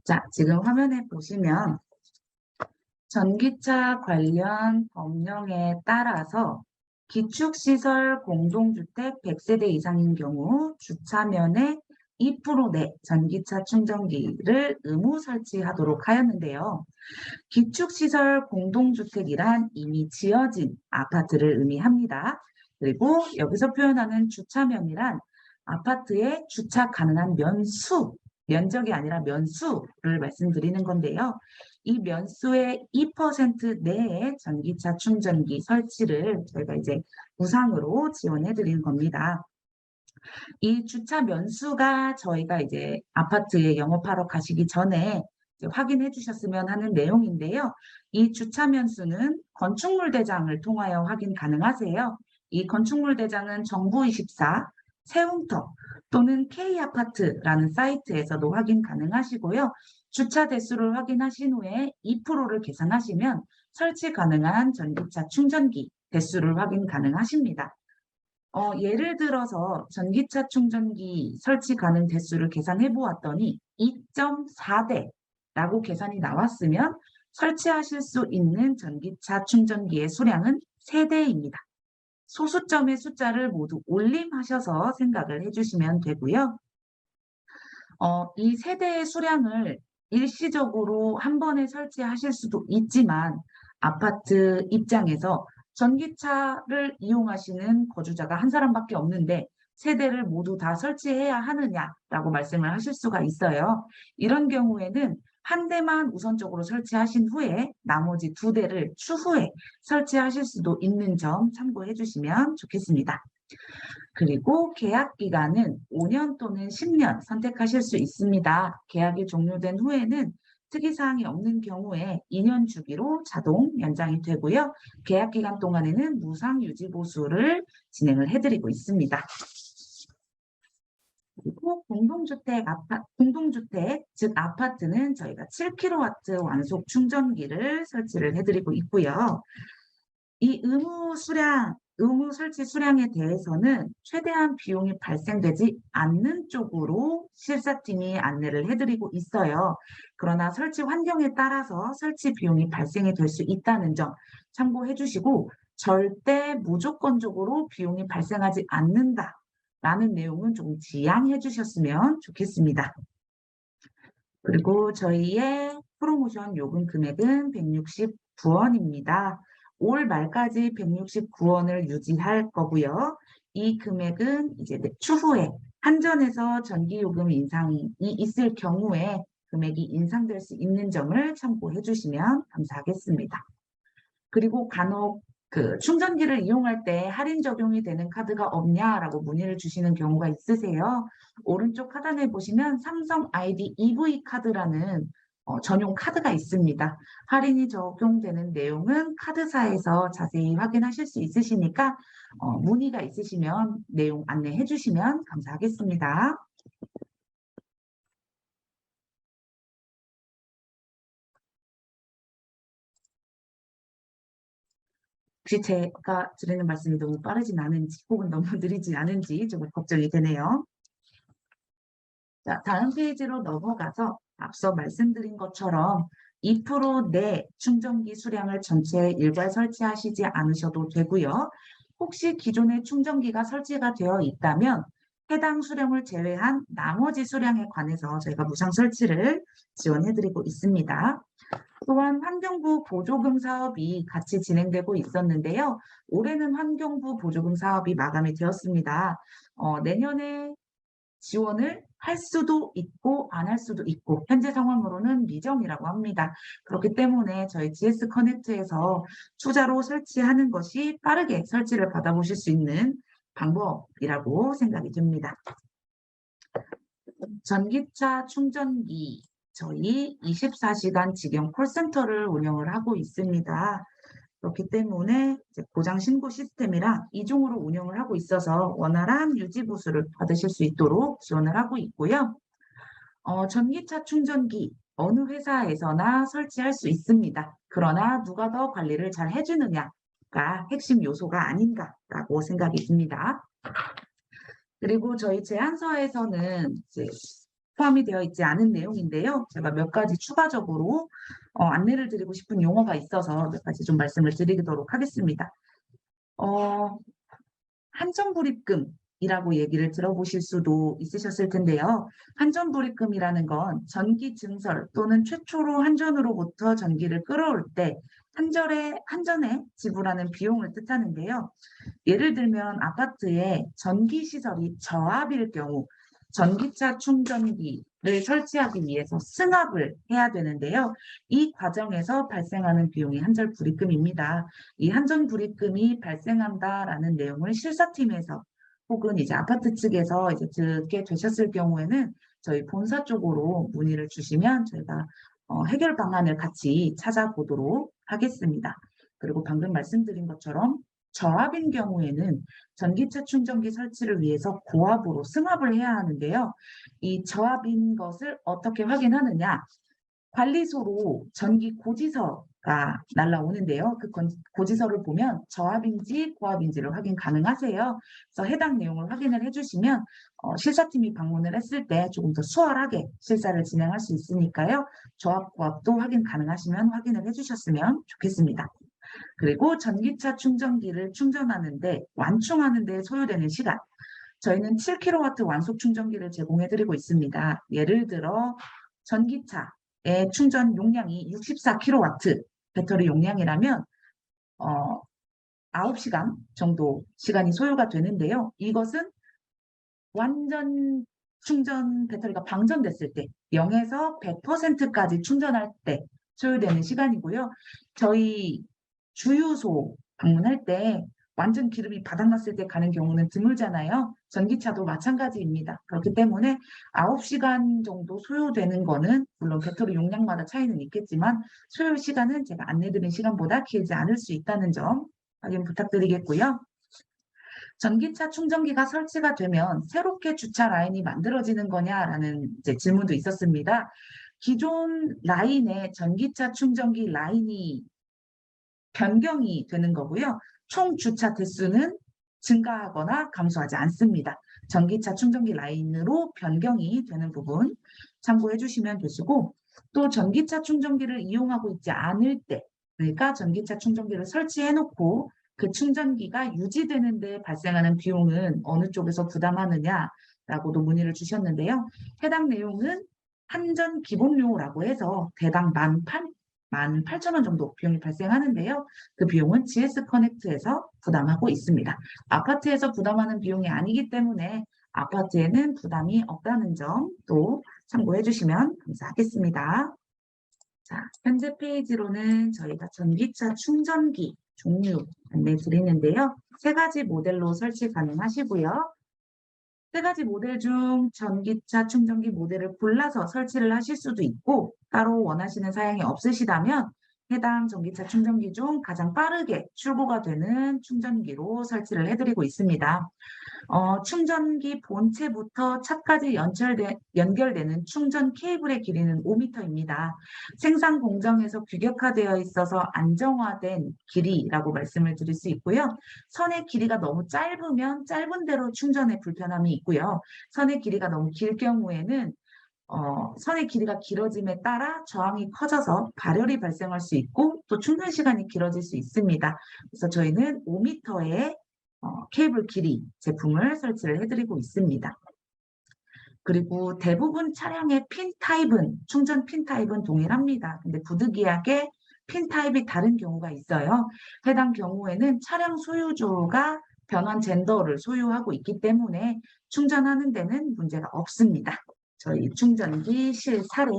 자, 지금 화면에 보시면 전기차 관련 법령에 따라서 기축시설 공동주택 100세대 이상인 경우 주차면에 2% 내 전기차 충전기를 의무 설치하도록 하였는데요. 기축시설 공동주택이란 이미 지어진 아파트를 의미합니다. 그리고 여기서 표현하는 주차면이란 아파트에 주차 가능한 면수, 면적이 아니라 면수를 말씀드리는 건데요. 이 면수의 2% 내에 전기차 충전기 설치를 저희가 이제 무상으로 지원해 드리는 겁니다. 이 주차 면수가 저희가 이제 아파트에 영업하러 가시기 전에 확인해 주셨으면 하는 내용인데요. 이 주차 면수는 건축물 대장을 통하여 확인 가능하세요. 이 건축물 대장은 정부24, 세움터 또는 K아파트라는 사이트에서도 확인 가능하시고요. 주차 대수를 확인하신 후에 2%를 계산하시면 설치 가능한 전기차 충전기 대수를 확인 가능하십니다. 예를 들어서 전기차 충전기 설치 가능 대수를 계산해 보았더니 2.4대라고 계산이 나왔으면 설치하실 수 있는 전기차 충전기의 수량은 3대입니다. 소수점의 숫자를 모두 올림하셔서 생각을 해주시면 되고요. 이 3대의 수량을 일시적으로 한 번에 설치하실 수도 있지만 아파트 입장에서 전기차를 이용하시는 거주자가 한 사람밖에 없는데 3대를 모두 다 설치해야 하느냐라고 말씀을 하실 수가 있어요. 이런 경우에는 한 대만 우선적으로 설치하신 후에 나머지 2대를 추후에 설치하실 수도 있는 점 참고해 주시면 좋겠습니다. 그리고 계약 기간은 5년 또는 10년 선택하실 수 있습니다. 계약이 종료된 후에는 특이사항이 없는 경우에 2년 주기로 자동 연장이 되고요. 계약 기간 동안에는 무상 유지 보수를 진행을 해드리고 있습니다. 그리고 공동주택, 즉 아파트는 저희가 7kW 완속 충전기를 설치를 해드리고 있고요. 이 의무 설치 수량에 대해서는 최대한 비용이 발생되지 않는 쪽으로 실사팀이 안내를 해드리고 있어요. 그러나 설치 환경에 따라서 설치 비용이 발생이 될 수 있다는 점 참고해 주시고 절대 무조건적으로 비용이 발생하지 않는다라는 내용은 좀 지양해 주셨으면 좋겠습니다. 그리고 저희의 프로모션 요금 금액은 169원입니다. 올 말까지 169원을 유지할 거고요. 이 금액은 이제 추후에 한전에서 전기요금 인상이 있을 경우에 금액이 인상될 수 있는 점을 참고해 주시면 감사하겠습니다. 그리고 간혹 충전기를 이용할 때 할인 적용이 되는 카드가 없냐라고 문의를 주시는 경우가 있으세요. 오른쪽 하단에 보시면 삼성 ID EV 카드라는 전용 카드가 있습니다. 할인이 적용되는 내용은 카드사에서 자세히 확인하실 수 있으시니까 문의가 있으시면 내용 안내해 주시면 감사하겠습니다. 혹시 제가 드리는 말씀이 너무 빠르진 않은지 혹은 너무 느리진 않은지 좀 걱정이 되네요. 자, 다음 페이지로 넘어가서 앞서 말씀드린 것처럼 2% 내 충전기 수량을 전체에 일괄 설치하시지 않으셔도 되고요. 혹시 기존에 충전기가 설치가 되어 있다면 해당 수량을 제외한 나머지 수량에 관해서 저희가 무상 설치를 지원해드리고 있습니다. 또한 환경부 보조금 사업이 같이 진행되고 있었는데요. 올해는 환경부 보조금 사업이 마감이 되었습니다. 내년에 지원을 할 수도 있고 안 할 수도 있고 현재 상황으로는 미정이라고 합니다. 그렇기 때문에 저희 GS 커넥트에서 투자로 설치하는 것이 빠르게 설치를 받아보실 수 있는 방법이라고 생각이 듭니다. 전기차 충전기 저희 24시간 직영 콜센터를 운영을 하고 있습니다. 그렇기 때문에 고장 신고 시스템이랑 이중으로 운영을 하고 있어서 원활한 유지 보수를 받으실 수 있도록 지원을 하고 있고요. 전기차 충전기 어느 회사에서나 설치할 수 있습니다. 그러나 누가 더 관리를 잘 해주느냐가 핵심 요소가 아닌가라고 생각이 듭니다. 그리고 저희 제안서에서는 이제 포함이 되어 있지 않은 내용인데요. 제가 몇 가지 추가적으로 안내를 드리고 싶은 용어가 있어서 몇 가지 좀 말씀을 드리도록 하겠습니다. 한전불입금이라고 얘기를 들어보실 수도 있으셨을 텐데요. 한전불입금이라는 건 전기 증설 또는 최초로 한전으로부터 전기를 끌어올 때 한전에 지불하는 비용을 뜻하는데요. 예를 들면 아파트에 전기시설이 저압일 경우 전기차 충전기를 설치하기 위해서 승합을 해야 되는데요. 이 과정에서 발생하는 비용이 한전불입금입니다. 이 한전불입금이 발생한다라는 내용을 실사팀에서 혹은 이제 아파트 측에서 이제 듣게 되셨을 경우에는 저희 본사 쪽으로 문의를 주시면 저희가 해결 방안을 같이 찾아보도록 하겠습니다. 그리고 방금 말씀드린 것처럼 저압인 경우에는 전기차 충전기 설치를 위해서 고압으로 승합을 해야 하는데요. 이 저압인 것을 어떻게 확인하느냐? 관리소로 전기 고지서가 날라오는데요. 그 고지서를 보면 저압인지 고압인지를 확인 가능하세요. 그래서 해당 내용을 확인을 해주시면 실사팀이 방문을 했을 때 조금 더 수월하게 실사를 진행할 수 있으니까요. 저압, 고압도 확인 가능하시면 확인을 해주셨으면 좋겠습니다. 그리고 전기차 충전기를 충전하는데 완충하는 데 소요되는 시간. 저희는 7kW 완속 충전기를 제공해드리고 있습니다. 예를 들어 전기차의 충전 용량이 64kW 배터리 용량이라면 9시간 정도 시간이 소요가 되는데요. 이것은 완전 충전 배터리가 방전됐을 때 0에서 100%까지 충전할 때 소요되는 시간이고요. 저희 주유소 방문할 때 완전 기름이 바닥났을 때 가는 경우는 드물잖아요. 전기차도 마찬가지입니다. 그렇기 때문에 9시간 정도 소요되는 거는 물론 배터리 용량마다 차이는 있겠지만 소요 시간은 제가 안내드린 시간보다 길지 않을 수 있다는 점 확인 부탁드리겠고요. 전기차 충전기가 설치가 되면 새롭게 주차 라인이 만들어지는 거냐라는 이제 질문도 있었습니다. 기존 라인에 전기차 충전기 라인이 변경이 되는 거고요. 총 주차 대수는 증가하거나 감소하지 않습니다. 전기차 충전기 라인으로 변경이 되는 부분 참고해 주시면 되시고, 또 전기차 충전기를 이용하고 있지 않을 때, 그러니까 전기차 충전기를 설치해 놓고 그 충전기가 유지되는 데 발생하는 비용은 어느 쪽에서 부담하느냐라고도 문의를 주셨는데요. 해당 내용은 한전 기본료라고 해서 대당 18,000원 정도 비용이 발생하는데요. 그 비용은 GS 커넥트에서 부담하고 있습니다. 아파트에서 부담하는 비용이 아니기 때문에 아파트에는 부담이 없다는 점도 참고해 주시면 감사하겠습니다. 자, 현재 페이지로는 저희가 전기차 충전기 종류 안내 드리는데요. 3가지 모델로 설치 가능하시고요. 3가지 모델 중 전기차 충전기 모델을 골라서 설치를 하실 수도 있고 따로 원하시는 사양이 없으시다면 해당 전기차 충전기 중 가장 빠르게 출고가 되는 충전기로 설치를 해드리고 있습니다. 충전기 본체부터 차까지 연결되는 충전 케이블의 길이는 5m입니다. 생산 공정에서 규격화되어 있어서 안정화된 길이라고 말씀을 드릴 수 있고요. 선의 길이가 너무 짧으면 짧은 대로 충전에 불편함이 있고요. 선의 길이가 너무 길 경우에는 선의 길이가 길어짐에 따라 저항이 커져서 발열이 발생할 수 있고 또 충전 시간이 길어질 수 있습니다. 그래서 저희는 5m의 케이블 길이 제품을 설치를 해드리고 있습니다. 그리고 대부분 차량의 핀 타입은, 충전 핀 타입은 동일합니다. 근데 부득이하게 핀 타입이 다른 경우가 있어요. 해당 경우에는 차량 소유주가 변환 젠더를 소유하고 있기 때문에 충전하는 데는 문제가 없습니다. 저희 충전기 실사례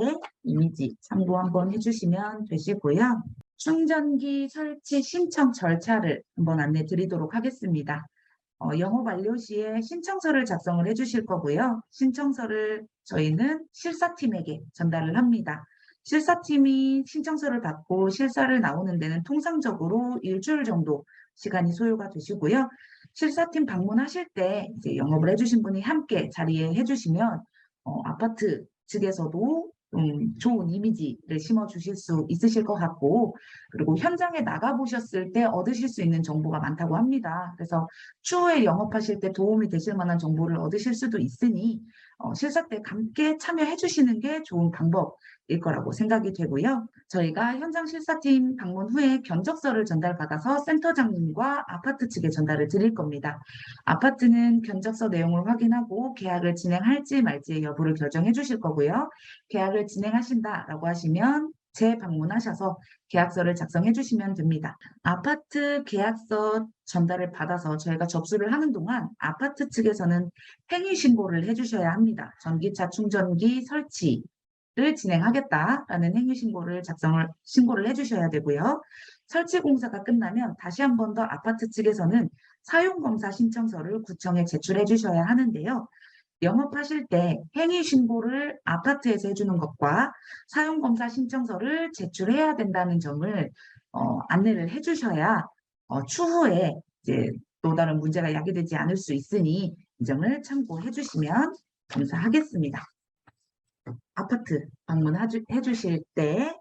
이미지 참고 한번 해주시면 되시고요. 충전기 설치 신청 절차를 한번 안내 드리도록 하겠습니다. 영업 완료 시에 신청서를 작성을 해주실 거고요. 신청서를 저희는 실사팀에게 전달을 합니다. 실사팀이 신청서를 받고 실사를 나오는 데는 통상적으로 일주일 정도 시간이 소요가 되시고요. 실사팀 방문하실 때 이제 영업을 해주신 분이 함께 자리에 해주시면 아파트 측에서도 좋은 이미지를 심어주실 수 있으실 것 같고, 그리고 현장에 나가보셨을 때 얻으실 수 있는 정보가 많다고 합니다. 그래서 추후에 영업하실 때 도움이 되실 만한 정보를 얻으실 수도 있으니 실사 때 함께 참여해 주시는 게 좋은 방법일 거라고 생각이 되고요. 저희가 현장 실사팀 방문 후에 견적서를 전달받아서 센터장님과 아파트 측에 전달을 드릴 겁니다. 아파트는 견적서 내용을 확인하고 계약을 진행할지 말지의 여부를 결정해 주실 거고요. 계약을 진행하신다라고 하시면 재방문하셔서 계약서를 작성해 주시면 됩니다. 아파트 계약서 전달을 받아서 저희가 접수를 하는 동안 아파트 측에서는 행위 신고를 해주셔야 합니다. 전기차 충전기 설치를 진행하겠다라는 행위 신고를 신고를 해주셔야 되고요. 설치 공사가 끝나면 다시 한 번 더 아파트 측에서는 사용검사 신청서를 구청에 제출해 주셔야 하는데요. 영업하실 때 행위 신고를 아파트에서 해주는 것과 사용검사 신청서를 제출해야 된다는 점을 안내를 해주셔야 추후에 이제 또 다른 문제가 야기되지 않을 수 있으니 이 점을 참고해 주시면 감사하겠습니다. 아파트 방문해 주실 때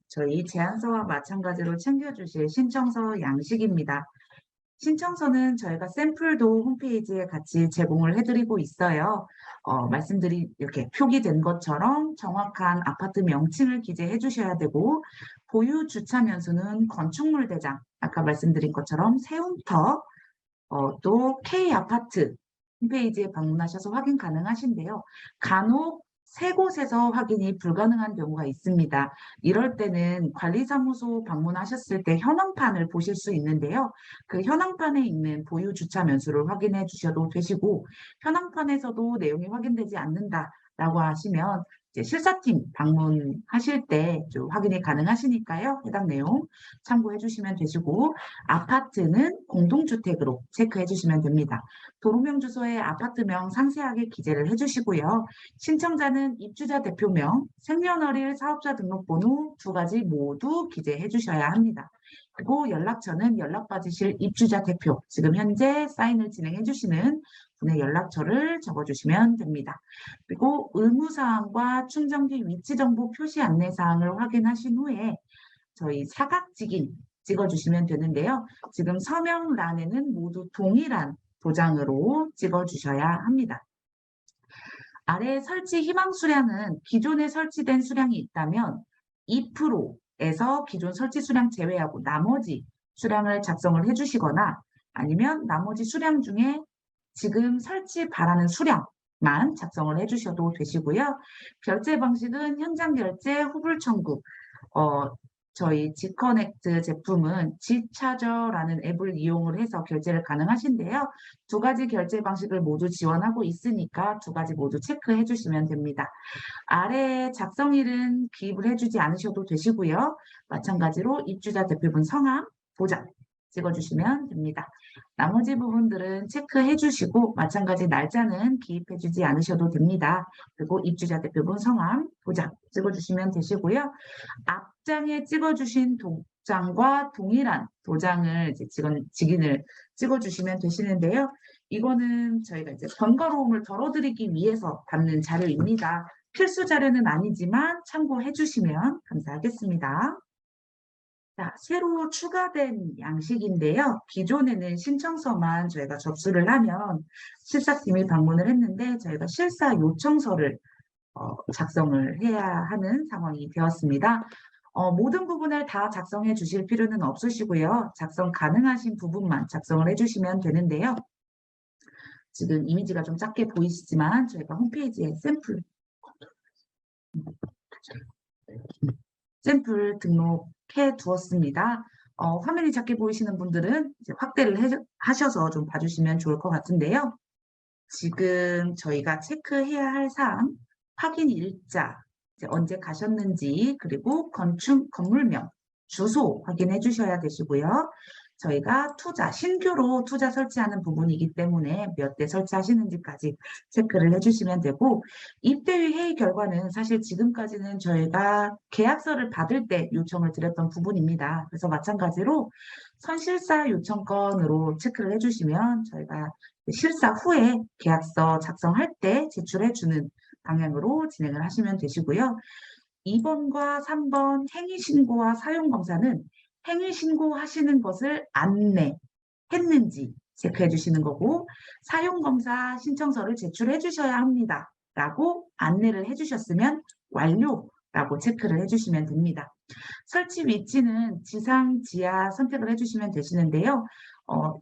저희 제안서와 마찬가지로 챙겨주실 신청서 양식입니다. 신청서는 저희가 샘플도 홈페이지에 같이 제공을 해드리고 있어요. 말씀드린 이렇게 표기된 것처럼 정확한 아파트 명칭을 기재해 주셔야 되고 보유 주차 면수는 건축물 대장, 아까 말씀드린 것처럼 세움터, 또 K아파트 홈페이지에 방문하셔서 확인 가능하신데요. 간혹 세 곳에서 확인이 불가능한 경우가 있습니다. 이럴 때는 관리사무소 방문하셨을 때 현황판을 보실 수 있는데요. 그 현황판에 있는 보유 주차 면수를 확인해 주셔도 되시고 현황판에서도 내용이 확인되지 않는다라고 하시면 이제 실사팀 방문하실 때 좀 확인이 가능하시니까요. 해당 내용 참고해 주시면 되시고 아파트는 공동주택으로 체크해 주시면 됩니다. 도로명 주소에 아파트명 상세하게 기재를 해주시고요. 신청자는 입주자 대표명, 생년월일, 사업자 등록번호 두 가지 모두 기재해 주셔야 합니다. 그리고 연락처는 연락받으실 입주자 대표, 지금 현재 사인을 진행해 주시는 분의 연락처를 적어주시면 됩니다. 그리고 의무사항과 충전기 위치 정보 표시 안내사항을 확인하신 후에 저희 사각지긴 찍어주시면 되는데요. 지금 서명란에는 모두 동일한 도장으로 찍어주셔야 합니다. 아래 설치 희망 수량은 기존에 설치된 수량이 있다면 2%에서 기존 설치 수량 제외하고 나머지 수량을 작성을 해주시거나 아니면 나머지 수량 중에 지금 설치 바라는 수량만 작성을 해주셔도 되시고요. 결제 방식은 현장 결제, 후불 청구, 저희 지커넥트 제품은 지차저라는 앱을 이용을 해서 결제를 가능하신데요. 두 가지 결제 방식을 모두 지원하고 있으니까 두 가지 모두 체크해 주시면 됩니다. 아래 작성일은 기입을 해주지 않으셔도 되시고요. 마찬가지로 입주자 대표분 성함, 도장 찍어주시면 됩니다. 나머지 부분들은 체크해 주시고 마찬가지 날짜는 기입해 주지 않으셔도 됩니다. 그리고 입주자 대표분 성함, 도장 찍어주시면 되시고요. 앞장에 찍어주신 도장과 동일한 도장을 이제 직인을 찍어주시면 되시는데요. 이거는 저희가 이제 번거로움을 덜어드리기 위해서 담는 자료입니다. 필수 자료는 아니지만 참고해 주시면 감사하겠습니다. 자, 새로 추가된 양식인데요. 기존에는 신청서만 저희가 접수를 하면 실사팀이 방문을 했는데 저희가 실사 요청서를 작성을 해야 하는 상황이 되었습니다. 모든 부분을 다 작성해 주실 필요는 없으시고요. 작성 가능하신 부분만 작성을 해주시면 되는데요. 지금 이미지가 좀 작게 보이시지만 저희가 홈페이지에 샘플 등록해 두었습니다. 화면이 작게 보이시는 분들은 이제 확대를 하셔서 좀 봐주시면 좋을 것 같은데요. 지금 저희가 체크해야 할 사항, 확인 일자, 이제 언제 가셨는지, 그리고 건물명, 주소 확인해 주셔야 되시고요. 저희가 신규로 투자 설치하는 부분이기 때문에 몇 대 설치하시는지까지 체크를 해주시면 되고 입대위 회의 결과는 사실 지금까지는 저희가 계약서를 받을 때 요청을 드렸던 부분입니다. 그래서 마찬가지로 선실사 요청건으로 체크를 해주시면 저희가 실사 후에 계약서 작성할 때 제출해주는 방향으로 진행을 하시면 되시고요. 2번과 3번 행위신고와 사용검사는 행위신고하시는 것을 안내했는지 체크해 주시는 거고, 사용검사 신청서를 제출해 주셔야 합니다. 라고 안내를 해주셨으면 완료라고 체크를 해주시면 됩니다. 설치 위치는 지상, 지하 선택을 해주시면 되시는데요.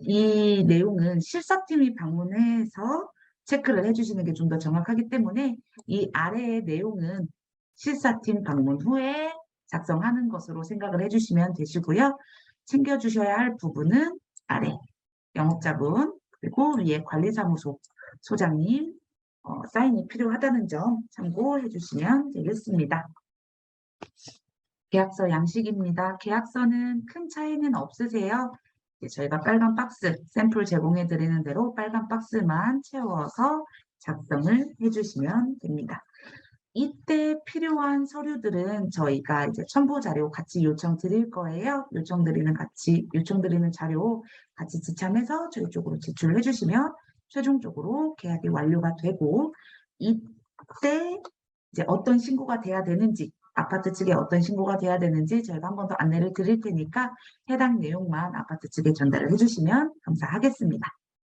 이 내용은 실사팀이 방문해서 체크를 해주시는 게 좀 더 정확하기 때문에 이 아래의 내용은 실사팀 방문 후에 작성하는 것으로 생각을 해주시면 되시고요. 챙겨주셔야 할 부분은 아래 영업자분 그리고 위에 관리사무소 소장님 사인이 필요하다는 점 참고해 주시면 되겠습니다. 계약서 양식입니다. 계약서는 큰 차이는 없으세요. 저희가 빨간 박스, 샘플 제공해 드리는 대로 빨간 박스만 채워서 작성을 해주시면 됩니다. 이때 필요한 서류들은 저희가 이제 첨부 자료 같이 요청 드릴 거예요. 요청 드리는 자료 같이 지참해서 저희 쪽으로 제출해 주시면 최종적으로 계약이 완료가 되고, 이때 이제 어떤 신고가 돼야 되는지, 아파트 측에 어떤 신고가 돼야 되는지 저희가 한 번 더 안내를 드릴 테니까 해당 내용만 아파트 측에 전달을 해주시면 감사하겠습니다.